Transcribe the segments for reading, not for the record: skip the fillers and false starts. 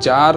4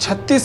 36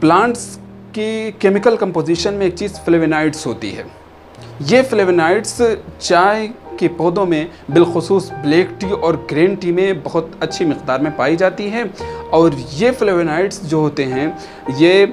plants की chemical composition में एक चीज़ फ्लेवोनाइड्स होती है। ये फ्लेवोनाइड्स चाय के पौधों में बिलखुसूस ब्लैक टी और ग्रीन टी में बहुत अच्छी मिक़दार में पाई जाती है। और ये फ्लेवोनाइड्स जो होते हैं ये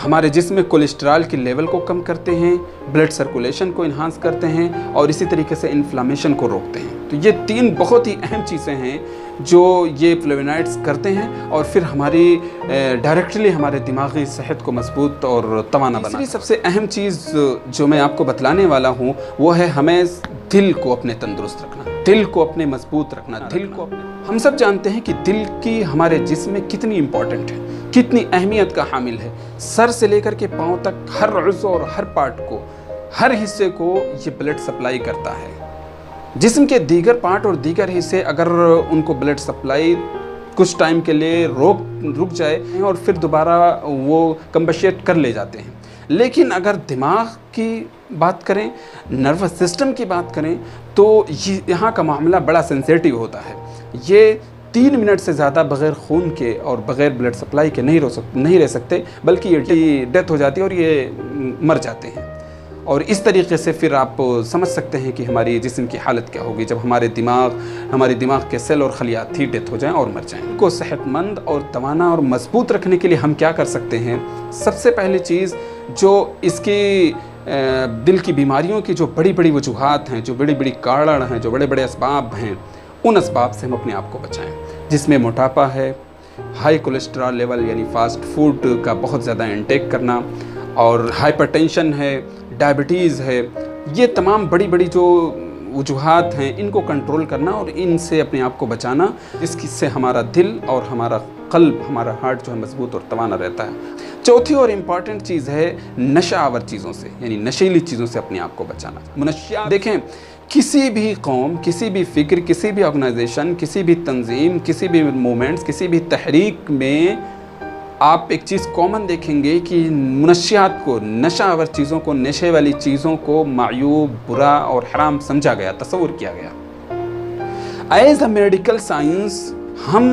हमारे जिस्म में कोलेस्ट्रॉल की लेवल को कम करते हैं, ब्लड सर्कुलेशन को इन्हांस करते हैं और इसी तरीके से इन्फ्लामेशन को रोकते हैं। तो ये 3 बहुत ही अहम चीज़ें हैं जो ये फ्लेवोनाइड्स करते हैं और फिर हमारी डायरेक्टली हमारे दिमागी सेहत को मजबूत और तवाना बनाते हैं। सबसे अहम चीज़ जो मैं आपको बतलाने वाला हूँ वो है हमें दिल को अपने तंदुरुस्त रखना, दिल को अपने मजबूत रखना, दिल को अपने। हम सब जानते हैं कि दिल की हमारे जिस्म में कितनी इम्पॉर्टेंट है, कितनी अहमियत का हामिल है। सर से लेकर के पाँव तक हर उज़्व और हर पार्ट को, हर हिस्से को ये ब्लड सप्लाई करता है। जिस्म के दीगर पार्ट और दीगर हिस्से अगर उनको ब्लड सप्लाई कुछ टाइम के लिए रुक जाए और फिर दोबारा वो कंबशेट कर ले जाते हैं। लेकिन अगर दिमाग की बात करें, नर्वस सिस्टम की बात करें, तो यहाँ का मामला बड़ा सेंसिटिव होता है। ये 3 मिनट से ज़्यादा बग़ैर खून के और बग़ैर ब्लड सप्लाई के नहीं रह सकते, बल्कि ये डेथ हो जाती है और ये मर जाते हैं। और इस तरीके से फिर आप समझ सकते हैं कि हमारी जिस्म की हालत क्या होगी जब हमारे दिमाग के सेल और खलियात ही डेथ हो जाएं और मर जाएं। इनको सेहतमंद और तवाना और मजबूत रखने के लिए हम क्या कर सकते हैं? सबसे पहली चीज़ जो इसकी दिल की बीमारियों की जो बड़ी बड़ी वजूहात हैं, जो बड़ी बड़ी कारण हैं, जो बड़े बड़े असबाब हैं, उन असबाब से हम अपने आप को बचाएँ, जिसमें मोटापा है, हाई कोलेस्ट्रॉल लेवल यानी फास्ट फूड का बहुत ज़्यादा इंटेक करना, और हाइपरटेंशन है, डायबिटीज़ है। ये तमाम बड़ी बड़ी जो वजूहात हैं इनको कंट्रोल करना और इनसे अपने आप को बचाना, इससे हमारा दिल और हमारा कल्ब, हमारा हार्ट जो है मजबूत और तवाना रहता है। चौथी और इम्पॉर्टेंट चीज़ है नशा आवर चीज़ों से, यानी नशीली चीज़ों से अपने आप को बचाना। मुनशियात देखें, किसी भी कौम, किसी भी फ़िक्र, किसी भी ऑर्गेनाइजेशन, किसी भी तंजीम, किसी भी मूवमेंट्स, किसी भी तहरीक में आप एक चीज़ कॉमन देखेंगे कि मुनशियात को, नशा आवर चीज़ों को, नशे वाली चीज़ों को मायूब, बुरा और हराम समझा गया, तस्वुर किया गया। एज अ मेडिकल साइंस हम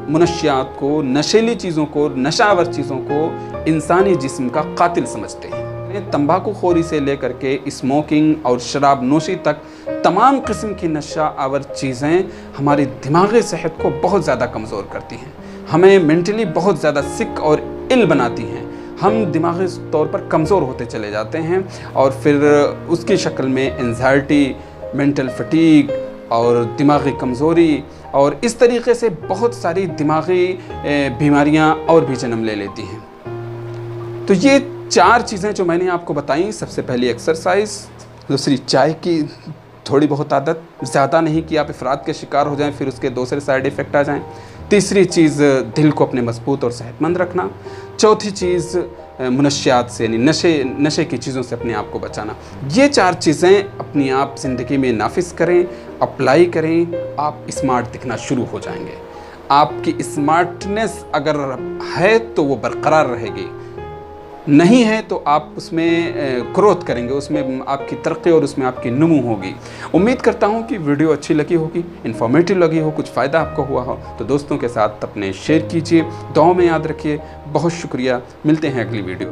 मुनशियात को, नशीली चीज़ों को, नशा आवर चीज़ों को इंसानी जिस्म का कातिल समझते हैं। तंबाकू खोरी से लेकर के स्मोकिंग और शराब नोशी तक तमाम किस्म की नशा आवर चीज़ें हमारी दिमागी सेहत को बहुत ज़्यादा कमज़ोर करती हैं, हमें मेंटली बहुत ज़्यादा सिक और इल बनाती हैं। हम दिमागी तौर पर कमज़ोर होते चले जाते हैं और फिर उसकी शक्ल में एंजाइटी, मेंटल फटीग और दिमागी कमज़ोरी और इस तरीके से बहुत सारी दिमागी बीमारियां और भी जन्म ले लेती हैं। तो ये 4 चीज़ें जो मैंने आपको बताई, सबसे पहली एक्सरसाइज, दूसरी चाय की थोड़ी बहुत आदत, ज़्यादा नहीं कि आप इफरात के शिकार हो जाएं फिर उसके दूसरे साइड इफ़ेक्ट आ जाएं। तीसरी चीज़ दिल को अपने मजबूत और सेहतमंद रखना। चौथी चीज़ मुनशियात से यानी नशे की चीज़ों से अपने आप को बचाना। ये 4 चीज़ें अपनी आप ज़िंदगी में नाफिज करें, अप्लाई करें, आप स्मार्ट दिखना शुरू हो जाएंगे। आपकी स्मार्टनेस अगर है तो वो बरकरार रहेगी, नहीं है तो आप उसमें ग्रोथ करेंगे, उसमें आपकी तरक्की और उसमें आपकी नमू होगी। उम्मीद करता हूँ कि वीडियो अच्छी लगी होगी, इन्फॉर्मेटिव लगी हो, कुछ फ़ायदा आपको हुआ हो तो दोस्तों के साथ अपने शेयर कीजिए, दुआओं में याद रखिए। बहुत शुक्रिया, मिलते हैं अगली वीडियो।